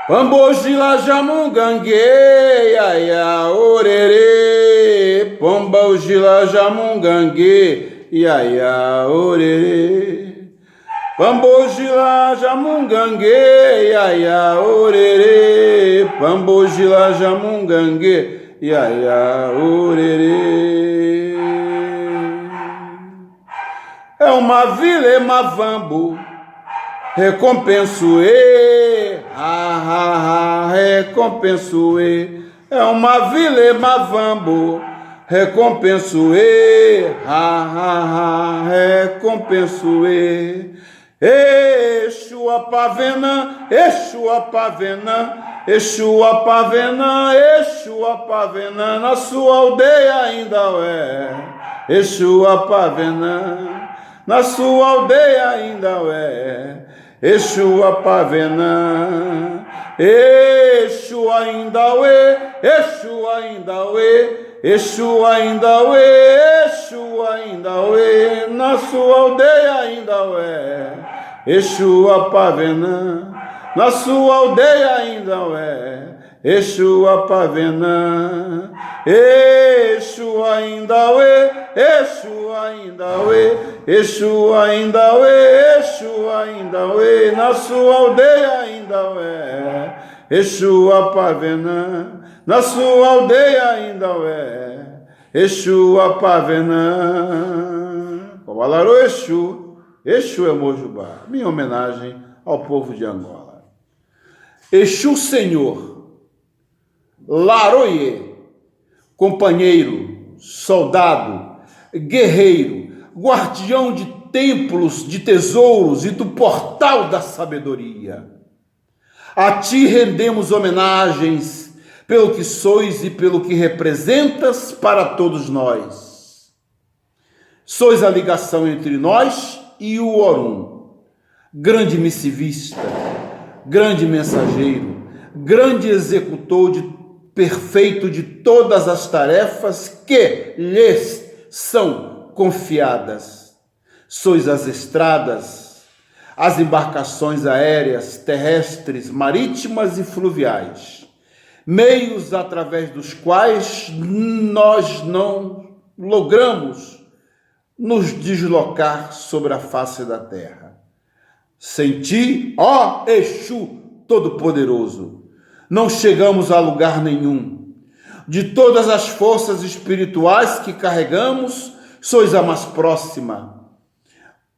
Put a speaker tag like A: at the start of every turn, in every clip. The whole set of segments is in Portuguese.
A: Pambojila jamungangue, iaia, orerê. Pambojila jamungangue, iaia, orerê. Pambojila jamungangue, iaia, orerê. Pambojila jamungangue, iaia, orerê. É uma vila mavambo, recompenso recompenso é uma vila mavambo, recompenso recompenso Exua Pavena, Exua Pavena, Exua Pavena, Exua Pavena, na sua aldeia ainda é. Exua Pavena, na sua aldeia ainda é. Exua Pavena, Exu ainda é, Exu ainda é, Exu ainda é, Exu ainda é, na sua aldeia ainda é. Exua Pavena, na sua aldeia ainda é. Exua Pavena, Exu ainda é, Exu ainda é, Exu ainda é, Exu ainda é, na sua aldeia ainda é. Exua Pavena, na sua aldeia ainda é. Exua Pavena. Covalarô Exu, Exu é Mojubá. Minha homenagem ao povo de Angola. Exu Senhor, Laroie, companheiro, soldado, guerreiro, guardião de templos, de tesouros e do portal da sabedoria. A ti rendemos homenagens pelo que sois e pelo que representas para todos nós. Sois a ligação entre nós e o Orum, grande missivista, grande mensageiro, grande executor perfeito de todas as tarefas que lhes são confiadas. Sois as estradas, as embarcações aéreas, terrestres, marítimas e fluviais, meios através dos quais nós não logramos nos deslocar sobre a face da terra. Sem ti, ó Exu Todo-Poderoso, não chegamos a lugar nenhum. De todas as forças espirituais que carregamos, sois a mais próxima,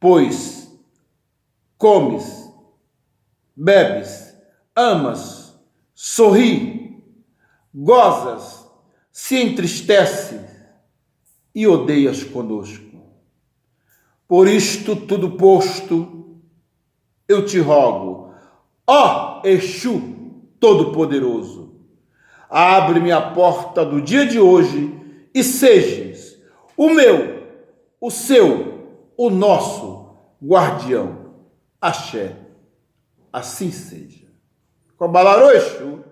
A: pois comes, bebes, amas, sorri, gozas, se entristece e odeias conosco. Por isto tudo posto, eu te rogo, ó Exu Todo-Poderoso, abre-me a porta do dia de hoje e sejas o meu, o seu, o nosso guardião. Axé, assim seja. Cobalarô Exu,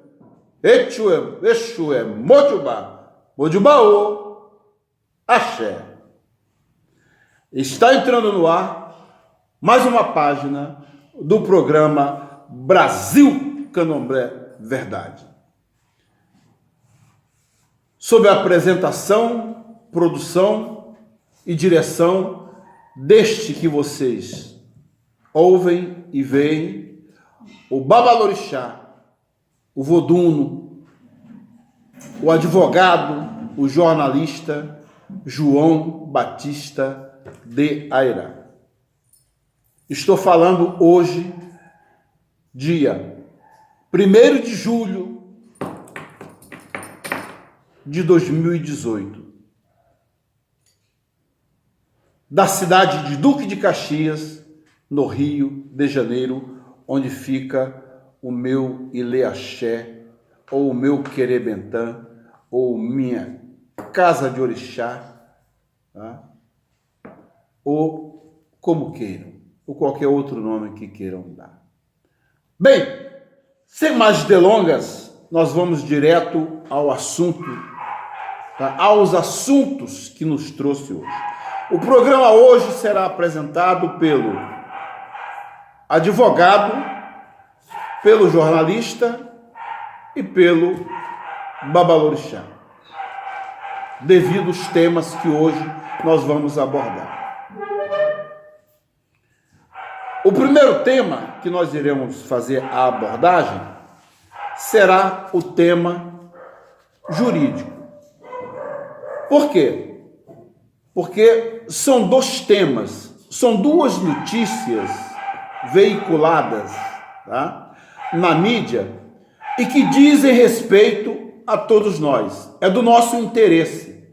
A: Exu é Mojubá, Mojubaô, Axé. Está entrando no ar mais uma página do programa Brasil Candomblé Verdade. Sob a apresentação, produção e direção deste que vocês ouvem e veem, o Babalorixá, o Voduno, o advogado, o jornalista João Batista de Airá. Estou falando hoje, dia 1º de julho de 2018, da cidade de Duque de Caxias, no Rio de Janeiro, onde fica o meu Ileaxé, ou o meu Querebentã, ou minha Casa de Orixá, tá? Ou como queiram, ou qualquer outro nome que queiram dar. Bem, sem mais delongas, nós vamos direto ao assunto, tá? Aos assuntos que nos trouxe hoje. O programa hoje será apresentado pelo advogado pelo jornalista e pelo babalorixá, devido aos temas que hoje nós vamos abordar. O primeiro tema que nós iremos fazer a abordagem será o tema jurídico. Por quê? Porque são dois temas, são duas notícias veiculadas, tá, na mídia e que dizem respeito a todos nós, é do nosso interesse.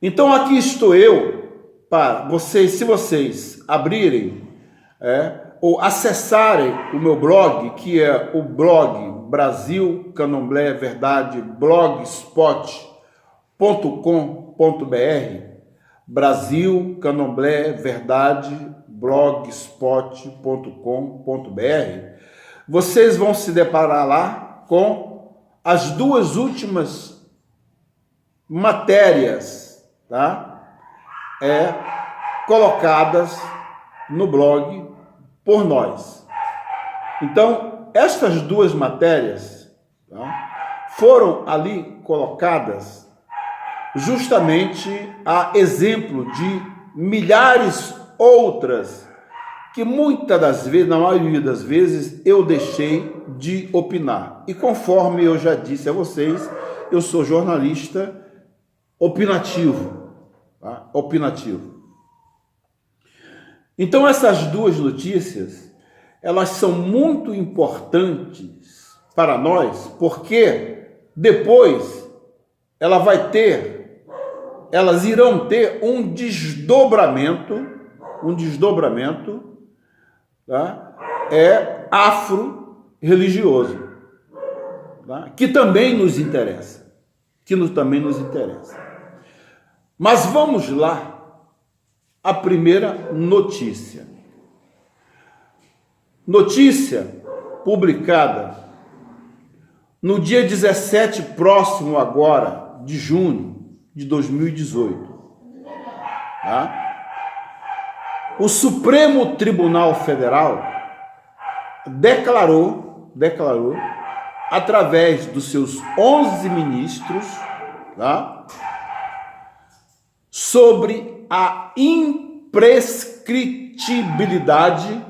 A: Então aqui estou eu para vocês, se vocês abrirem ou acessarem o meu blog, que é o blog Brasil Candomblé Verdade, blogspot.com.br, Brasil Candomblé Verdade, blogspot.com.br, vocês vão se deparar lá com as duas últimas matérias, tá? Colocadas no blog por nós. Então, estas duas matérias, tá, foram ali colocadas justamente a exemplo de milhares outras que muitas das vezes, na maioria das vezes, eu deixei de opinar. E conforme eu já disse a vocês, eu sou jornalista opinativo, tá? Opinativo. Então essas duas notícias, elas são muito importantes para nós, porque depois elas irão ter um desdobramento, tá? Afro-religioso, tá? Que também nos interessa, Mas vamos lá, a primeira notícia. Notícia publicada no dia 17 próximo agora, de junho de 2018. Tá? O Supremo Tribunal Federal declarou, através dos seus 11 ministros, tá, sobre a imprescritibilidade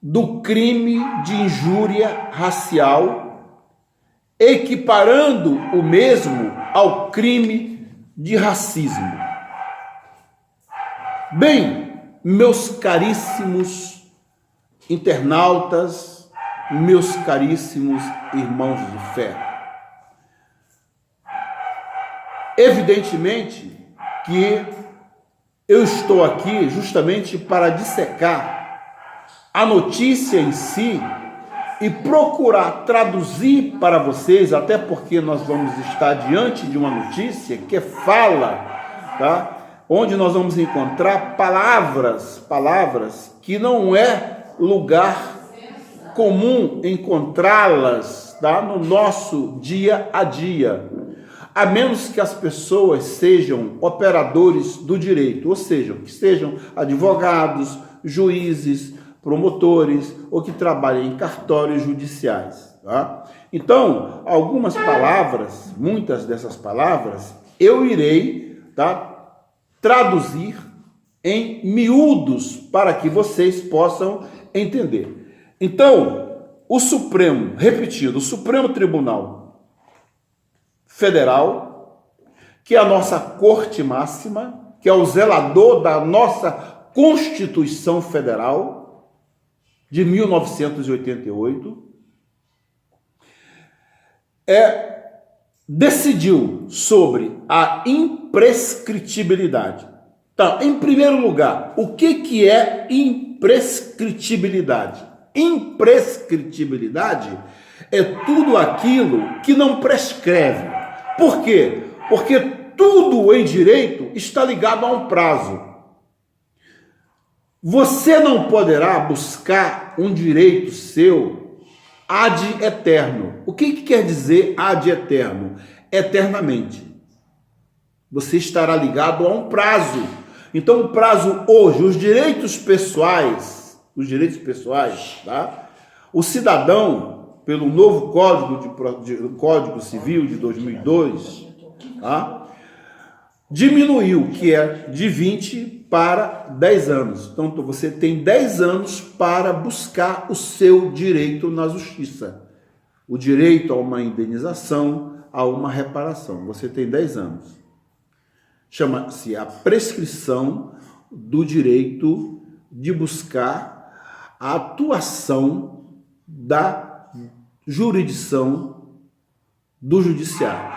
A: do crime de injúria racial, equiparando o mesmo ao crime de racismo. Bem, meus caríssimos internautas, meus caríssimos irmãos de fé, evidentemente que eu estou aqui justamente para dissecar a notícia em si e procurar traduzir para vocês, até porque nós vamos estar diante de uma notícia que fala, tá? Onde nós vamos encontrar palavras que não é lugar comum encontrá-las, tá, no nosso dia a dia, a menos que as pessoas sejam operadores do direito, ou seja, que sejam advogados, juízes, promotores ou que trabalhem em cartórios judiciais, tá? Então, algumas palavras, muitas dessas palavras, eu irei, tá, traduzir em miúdos para que vocês possam entender. Então, o Supremo Tribunal Federal, que é a nossa Corte Máxima, que é o zelador da nossa Constituição Federal de 1988, decidiu sobre a imprescritibilidade. Então, em primeiro lugar, o que é imprescritibilidade? Imprescritibilidade é tudo aquilo que não prescreve. Por quê? Porque tudo em direito está ligado a um prazo. Você não poderá buscar um direito seu ad eterno. O que quer dizer ad eterno? Eternamente. Você estará ligado a um prazo. Então, o prazo hoje, os direitos pessoais, tá? O cidadão, pelo novo Código Civil de 2002, tá? Diminuiu, que é de 20 para 10 anos. Então, você tem 10 anos para buscar o seu direito na justiça. O direito a uma indenização, a uma reparação. Você tem 10 anos. Chama-se a prescrição do direito de buscar a atuação da jurisdição do judiciário.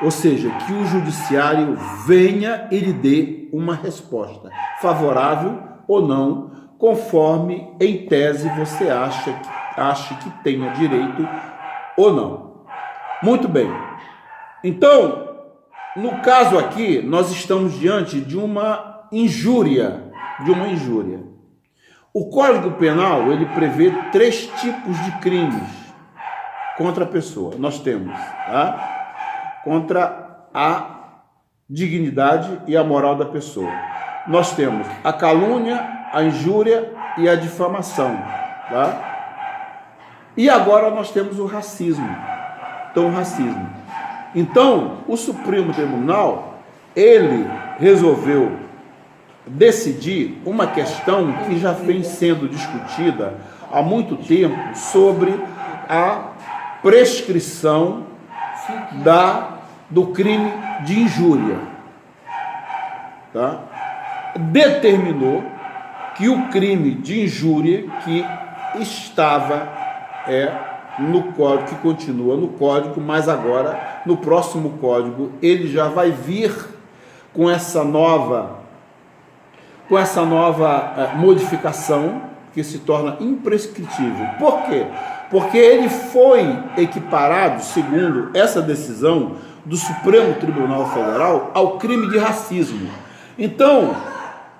A: Ou seja, que o judiciário venha e lhe dê uma resposta, favorável ou não, conforme em tese você acha que tenha direito ou não. Muito bem. Então, no caso aqui, nós estamos diante de uma injúria, O Código Penal, ele prevê 3 tipos de crimes contra a pessoa. Nós temos, tá? Contra a dignidade e a moral da pessoa. Nós temos a calúnia, a injúria e a difamação, tá? E agora nós temos o racismo. Então, o Supremo Tribunal, ele resolveu decidir uma questão que já vem sendo discutida há muito tempo sobre a prescrição do crime de injúria, tá? Determinou que o crime de injúria que estava no código, que continua no código, mas agora no próximo código ele já vai vir com essa nova modificação que se torna imprescritível. Por quê? Porque ele foi equiparado, segundo essa decisão do Supremo Tribunal Federal, ao crime de racismo. Então,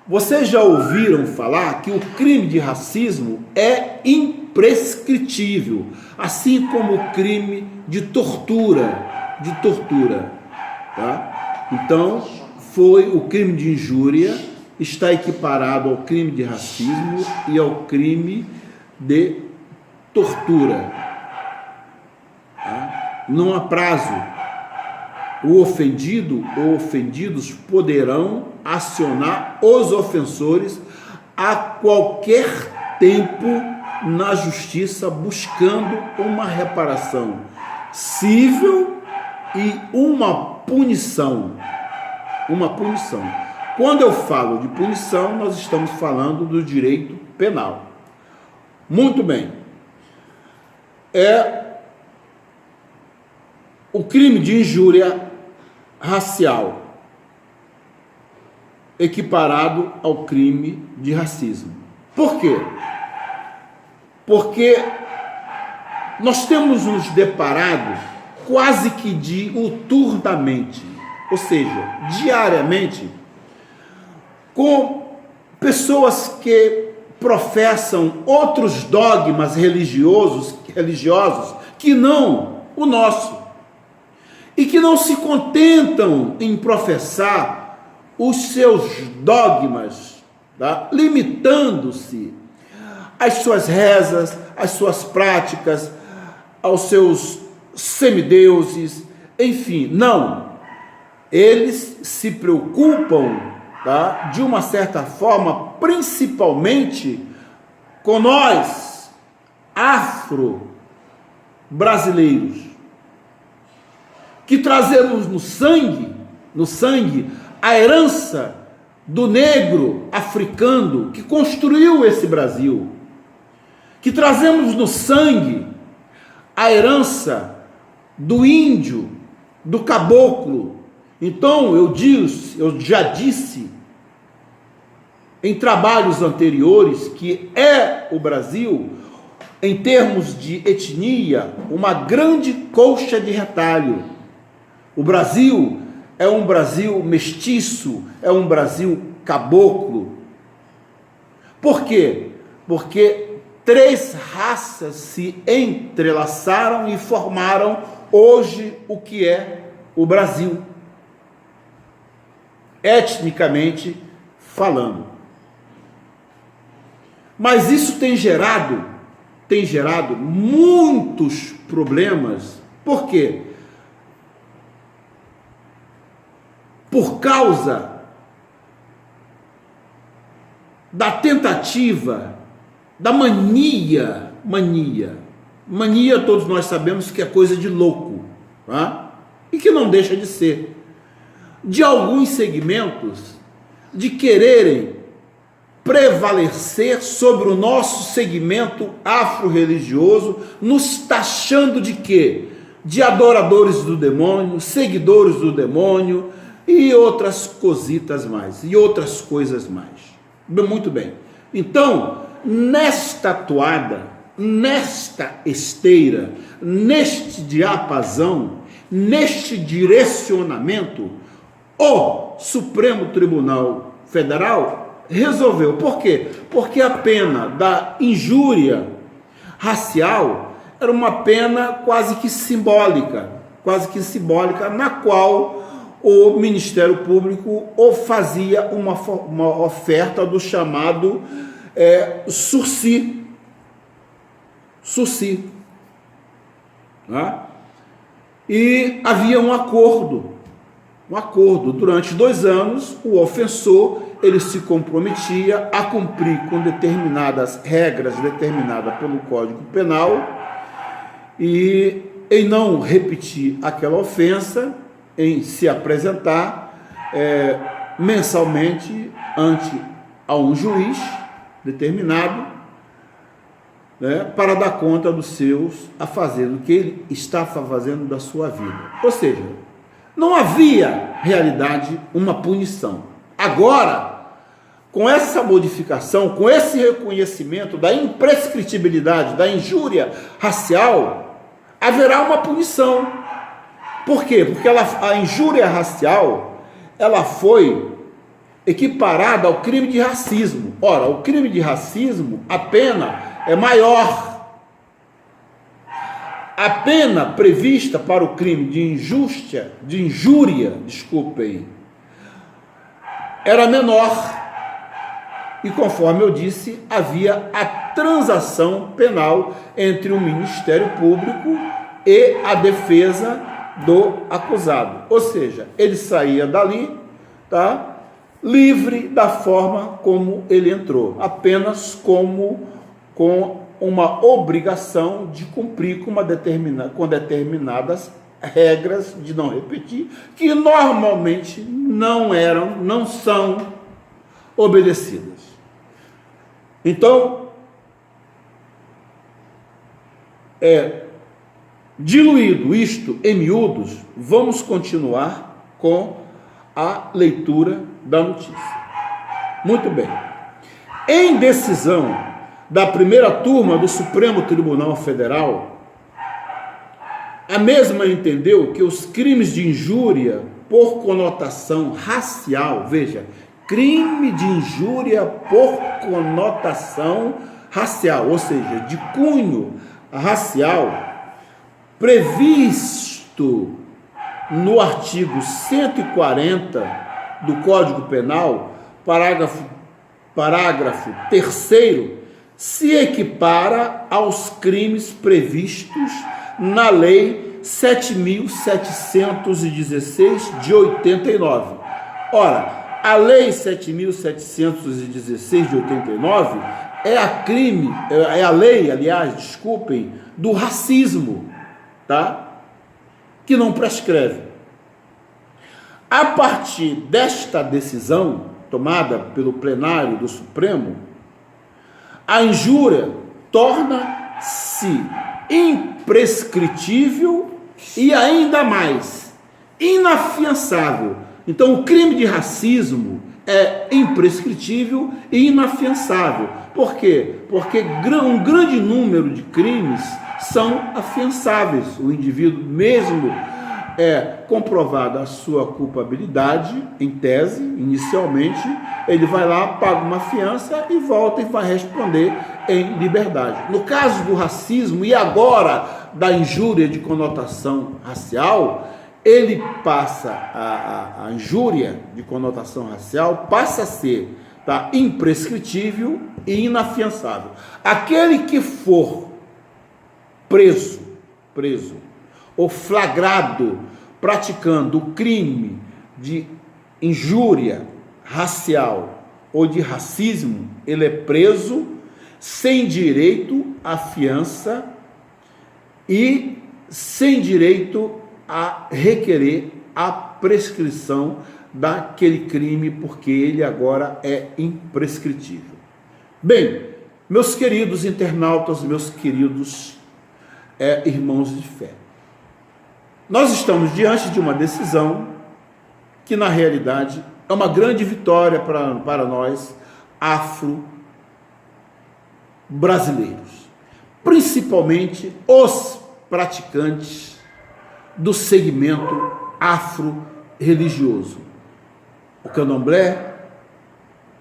A: vocês já ouviram falar que o crime de racismo é imprescritível, assim como o crime de tortura, tá? Então, o crime de injúria está equiparado ao crime de racismo e ao crime de tortura, tá? Não há prazo. O ofendido ou ofendidos poderão acionar os ofensores a qualquer tempo na justiça, buscando uma reparação cível e uma punição. Quando eu falo de punição, nós estamos falando do direito penal. Muito bem. O crime de injúria racial equiparado ao crime de racismo. Por quê? Porque nós temos nos deparado quase que diuturnamente, ou seja, diariamente, com pessoas que professam outros dogmas religiosos que não o nosso, e que não se contentam em professar os seus dogmas, tá? Limitando-se às suas rezas, às suas práticas, aos seus semideuses, enfim, não. Eles se preocupam, tá? De uma certa forma, principalmente com nós, afro-brasileiros, que trazemos no sangue, a herança do negro africano que construiu esse Brasil, que trazemos no sangue a herança do índio, do caboclo. Então, eu já disse em trabalhos anteriores que o Brasil, em termos de etnia, uma grande colcha de retalho. O Brasil é um Brasil mestiço, é um Brasil caboclo. Por quê? Porque 3 raças se entrelaçaram e formaram hoje o que é o Brasil, etnicamente falando. Mas isso tem gerado tem gerado muitos problemas. Por quê? Por causa da tentativa, da mania, todos nós sabemos que é coisa de louco, tá? E que não deixa de ser, de alguns segmentos, de quererem prevalecer sobre o nosso segmento afro-religioso, nos taxando de quê? De adoradores do demônio, seguidores do demônio e outras cositas mais, e outras coisas mais. Muito bem. Então, nesta toada, nesta esteira, neste diapasão, neste direcionamento, o Supremo Tribunal Federal resolveu. Por quê? Porque a pena da injúria racial era uma pena quase que simbólica, na qual o Ministério Público fazia uma oferta do chamado sursi, né? E havia um acordo, durante 2 anos, o ofensor, ele se comprometia a cumprir com determinadas regras determinadas pelo Código Penal e em não repetir aquela ofensa, em se apresentar mensalmente a um juiz determinado, né, para dar conta dos seus afazeres, do que ele estava fazendo da sua vida. Ou seja, não havia realidade uma punição. Agora, com essa modificação, com esse reconhecimento da imprescritibilidade da injúria racial, haverá uma punição. Por quê? Porque a injúria racial, ela foi equiparada ao crime de racismo. Ora, o crime de racismo, a pena é maior. A pena prevista para o crime de injúria, era menor. E conforme eu disse, havia a transação penal entre o Ministério Público e a defesa do acusado. Ou seja, ele saía dali, tá, livre da forma como ele entrou, apenas com uma obrigação de cumprir com determinadas regras de não repetir, que normalmente não são obedecidas. Então, diluído isto em miúdos, vamos continuar com a leitura da notícia. Muito bem. Em decisão da primeira turma do Supremo Tribunal Federal, a mesma entendeu que os crimes de injúria por conotação racial, veja, crime de injúria por conotação racial, ou seja, de cunho racial, previsto no artigo 140 do Código Penal, parágrafo 3º, se equipara aos crimes previstos na Lei 7.716 de 89. Ora, a Lei 7.716 de 89 é a lei, do racismo, tá? Que não prescreve. A partir desta decisão tomada pelo plenário do Supremo, a injúria torna-se imprescritível e ainda mais inafiançável. Então, o crime de racismo é imprescritível e inafiançável. Por quê? Porque um grande número de crimes são afiançáveis. O indivíduo, mesmo comprovada a sua culpabilidade, em tese, inicialmente, ele vai lá, paga uma fiança e volta e vai responder em liberdade. No caso do racismo e agora da injúria de conotação racial, ele passa, a injúria de conotação racial passa a ser, tá, imprescritível e inafiançável. Aquele que for preso, ou flagrado praticando o crime de injúria racial ou de racismo, ele é preso sem direito à fiança e sem direito a requerer a prescrição daquele crime, porque ele agora é imprescritível. Bem, meus queridos internautas, meus queridos irmãos de fé, nós estamos diante de uma decisão que, na realidade, é uma grande vitória para nós, afro-brasileiros, principalmente os praticantes do segmento afro-religioso. O candomblé,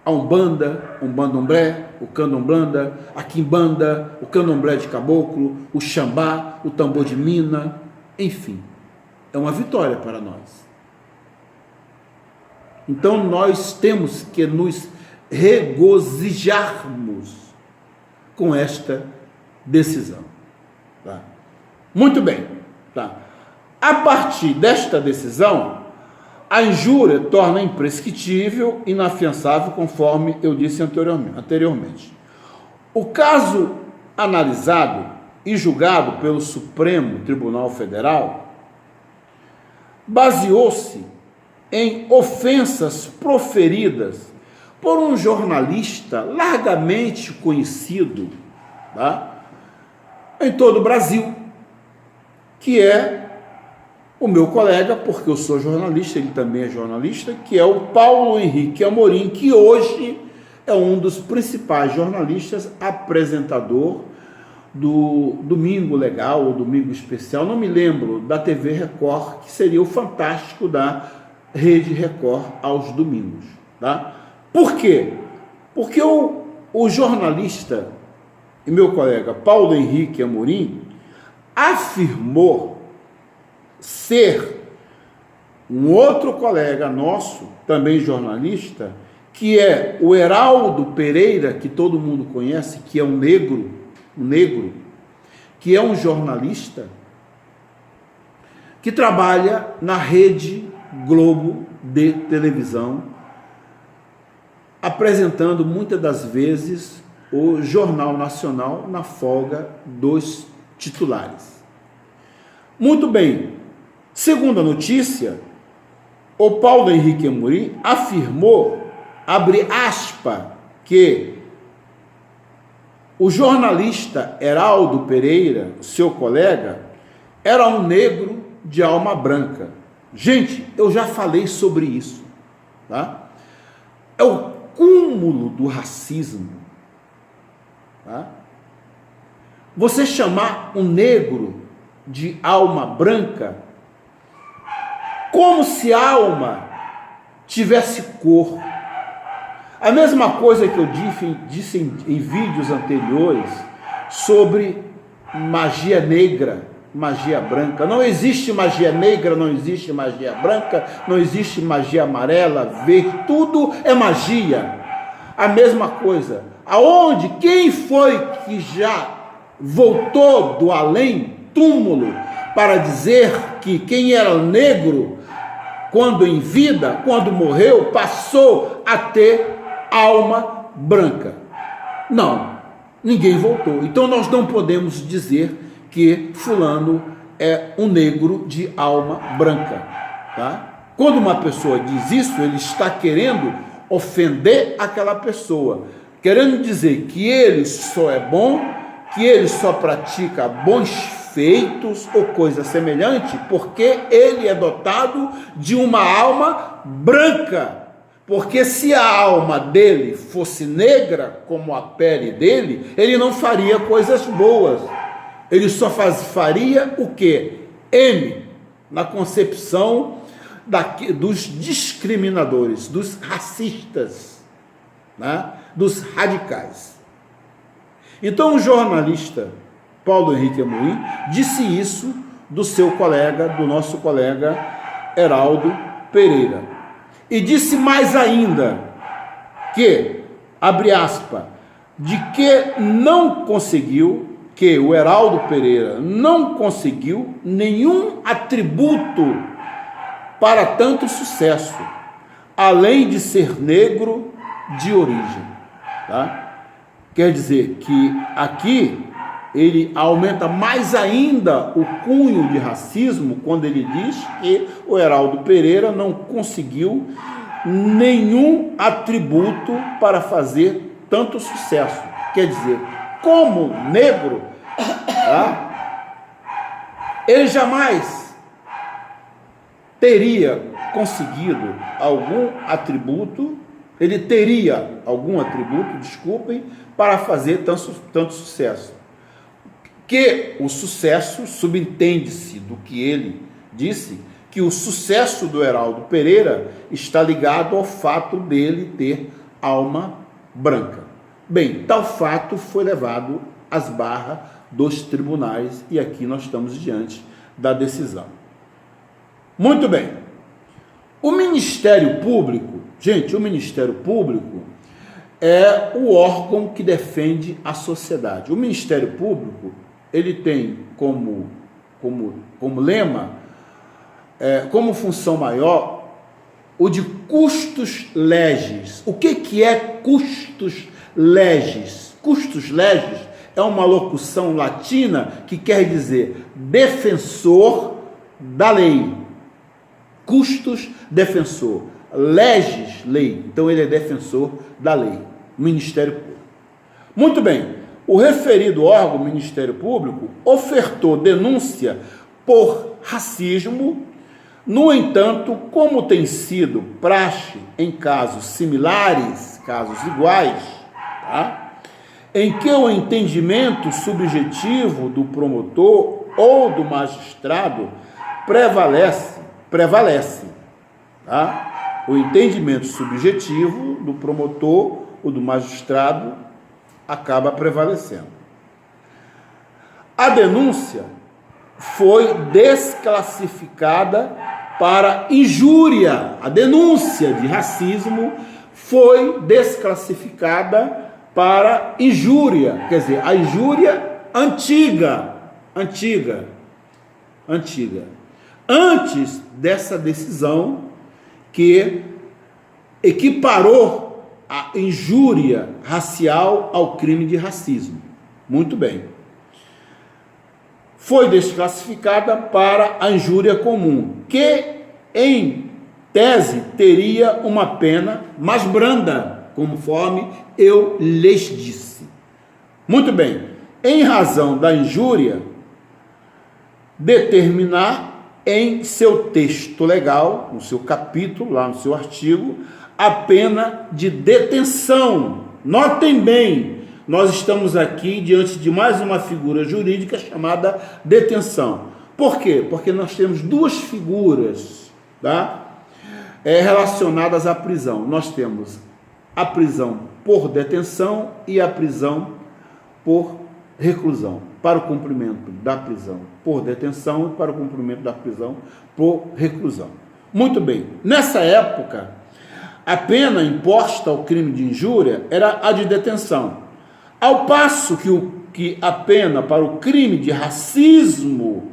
A: a umbanda, umbanda-omblé, o candomblanda, a quimbanda, o candomblé de caboclo, o xambá, o tambor de mina, enfim, é uma vitória para nós. Então nós temos que nos regozijarmos com esta decisão. Tá? Muito bem. Tá? A partir desta decisão, a injúria torna imprescritível e inafiançável, conforme eu disse anteriormente. O caso analisado e julgado pelo Supremo Tribunal Federal baseou-se em ofensas proferidas por um jornalista largamente conhecido, tá, em todo o Brasil, que é o meu colega, porque eu sou jornalista, ele também é jornalista, que é o Paulo Henrique Amorim, que hoje é um dos principais jornalistas, apresentador do Domingo Legal, ou Domingo Especial, não me lembro, da TV Record, que seria o Fantástico da Rede Record aos domingos. Tá? Por quê? Porque o jornalista e meu colega Paulo Henrique Amorim afirmou ser um outro colega nosso, também jornalista, que é o Heraldo Pereira, que todo mundo conhece, que é um negro, que é um jornalista, que trabalha na Rede Globo de televisão, apresentando muitas das vezes o Jornal Nacional na folga dos titulares. Muito bem. Segundo a notícia, o Paulo Henrique Amorim afirmou, abre aspas, que o jornalista Heraldo Pereira, seu colega, era um negro de alma branca. Gente, eu já falei sobre isso. Tá? É o cúmulo do racismo. Tá? Você chamar um negro de alma branca como se a alma tivesse cor. A mesma coisa que eu disse em vídeos anteriores sobre magia negra, magia branca. Não existe magia negra, não existe magia branca, não existe magia amarela, verde, tudo é magia. A mesma coisa. Aonde? Quem foi que já voltou do além túmulo para dizer que quem era negro, quando em vida, quando morreu, passou a ter alma branca? Não, ninguém voltou. Então nós não podemos dizer que fulano é um negro de alma branca. Tá? Quando uma pessoa diz isso, ele está querendo ofender aquela pessoa, querendo dizer que ele só é bom, que ele só pratica bons feitos ou coisa semelhante, porque ele é dotado de uma alma branca. Porque se a alma dele fosse negra, como a pele dele, ele não faria coisas boas. Ele só faria o quê? Na concepção dos discriminadores, dos racistas, né? Dos radicais. Então o jornalista Paulo Henrique Amorim disse isso do seu colega, do nosso colega Heraldo Pereira. E disse mais ainda que, abre aspas, de que não conseguiu que o Heraldo Pereira não conseguiu nenhum atributo para tanto sucesso, além de ser negro de origem. Tá? Quer dizer que aqui ele aumenta mais ainda o cunho de racismo quando ele diz que o Heraldo Pereira não conseguiu nenhum atributo para fazer tanto sucesso. Quer dizer, como negro, tá? Ele jamais teria conseguido algum atributo, desculpem, para fazer tanto sucesso. Que o sucesso, subentende-se do que ele disse, que o sucesso do Heraldo Pereira está ligado ao fato dele ter alma branca. Bem, tal fato foi levado às barras dos tribunais e aqui nós estamos diante da decisão. Muito bem. O Ministério Público, gente, o Ministério Público é o órgão que defende a sociedade. O Ministério Público, ele tem como lema, como função maior, o de custos legis. O que é custos legis? Custos legis é uma locução latina que quer dizer defensor da lei. Custos, defensor. Legis, lei. Então ele é defensor da lei. Ministério Público. Muito bem. O referido órgão, Ministério Público, ofertou denúncia por racismo. No entanto, como tem sido praxe em casos similares, casos iguais, tá? Em que o entendimento subjetivo do promotor ou do magistrado prevalece, tá? O entendimento subjetivo do promotor ou do magistrado acaba prevalecendo. A denúncia foi desclassificada para injúria. A denúncia de racismo foi desclassificada para injúria, quer dizer, a injúria antiga. Antes dessa decisão que equiparou a injúria racial ao crime de racismo. Muito bem. Foi desclassificada para a injúria comum, que, em tese, teria uma pena mais branda, conforme eu lhes disse. Muito bem. Em razão da injúria, determinar em seu texto legal, no seu capítulo, lá no seu artigo, a pena de detenção. Notem bem, nós estamos aqui diante de mais uma figura jurídica chamada detenção. Por quê? Porque nós temos duas figuras, tá? Relacionadas à prisão. Nós temos a prisão por detenção e a prisão por reclusão, para o cumprimento da prisão por detenção e para o cumprimento da prisão por reclusão. Muito bem, nessa época, a pena imposta ao crime de injúria era a de detenção, ao passo que a pena para o crime de racismo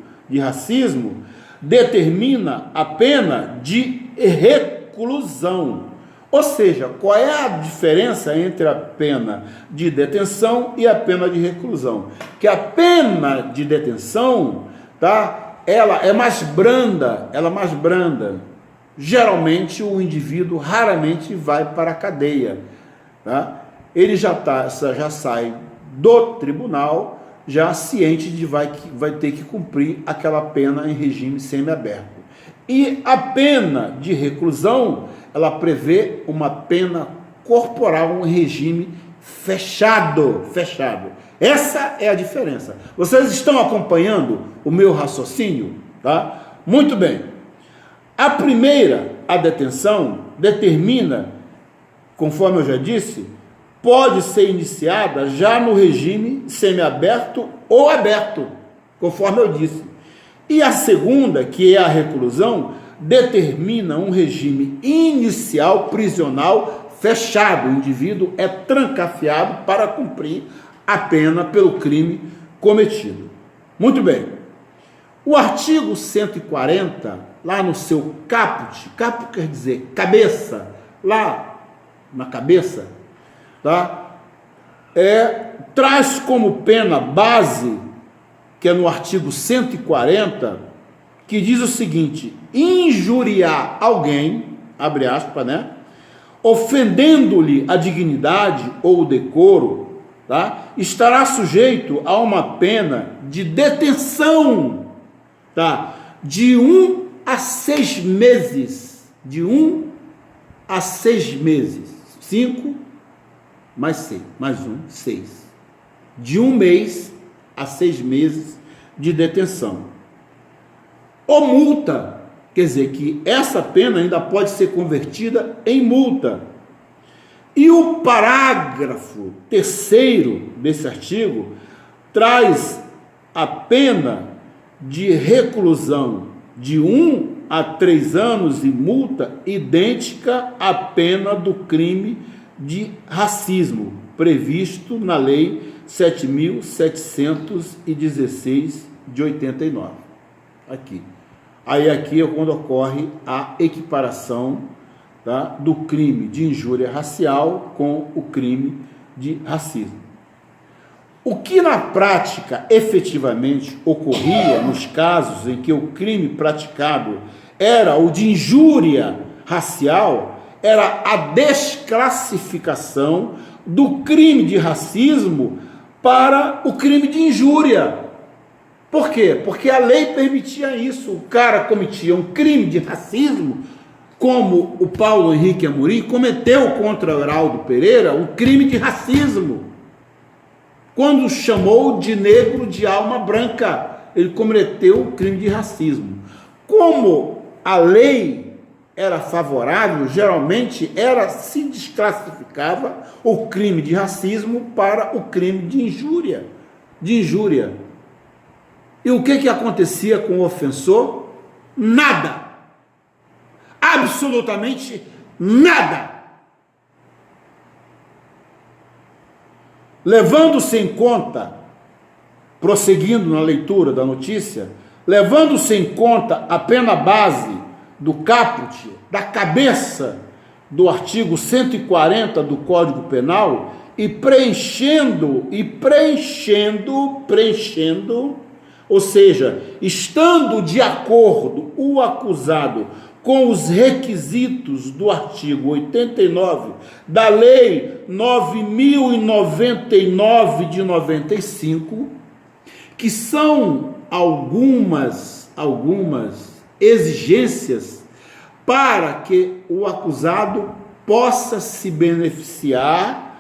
A: determina a pena de reclusão. Ou seja, qual é a diferença entre a pena de detenção e a pena de reclusão? Que a pena de detenção, tá? Ela é mais branda, Geralmente o indivíduo raramente vai para a cadeia, tá? Ele já sai do tribunal já ciente de vai ter que cumprir aquela pena em regime semiaberto. E a pena de reclusão, ela prevê uma pena corporal, um regime fechado. Essa é a diferença. Vocês estão acompanhando o meu raciocínio? Tá? Muito bem. A primeira, a detenção, determina, conforme eu já disse, pode ser iniciada já no regime semiaberto ou aberto, conforme eu disse. E a segunda, que é a reclusão, determina um regime inicial prisional fechado. O indivíduo é trancafiado para cumprir a pena pelo crime cometido. Muito bem. O artigo 140, lá no seu caput quer dizer cabeça, lá na cabeça, tá? Traz como pena base, que é no artigo 140, que diz o seguinte: injuriar alguém, abre aspas, né? Ofendendo-lhe a dignidade ou o decoro, tá? Estará sujeito a uma pena de detenção, tá? De 1 a 6 meses. De 1 a 6 meses. 5 mais 6, mais 1, 6. De 1 mês a 6 meses de detenção. Ou multa, quer dizer que essa pena ainda pode ser convertida em multa. E o parágrafo 3º desse artigo traz a pena de reclusão de 1 a 3 anos e multa idêntica à pena do crime de racismo, previsto na Lei 7.716 de 89. Aqui. Aí aqui é quando ocorre a equiparação, tá, do crime de injúria racial com o crime de racismo. O que na prática efetivamente ocorria nos casos em que o crime praticado era o de injúria racial, era a desclassificação do crime de racismo para o crime de injúria. Por quê? Porque a lei permitia isso. O cara cometia um crime de racismo, como o Paulo Henrique Amorim cometeu contra o Heraldo Pereira, um crime de racismo, quando chamou de negro de alma branca. Ele cometeu o crime de racismo. Como a lei era favorável, geralmente se desclassificava o crime de racismo para o crime de injúria. E o que acontecia com o ofensor? Nada. Absolutamente nada. Levando-se em conta, prosseguindo na leitura da notícia, levando-se em conta a pena base do caput, da cabeça do artigo 140 do Código Penal, e preenchendo, ou seja, estando de acordo o acusado com os requisitos do artigo 89 da Lei 9.099 de 95, que são algumas exigências para que o acusado possa se beneficiar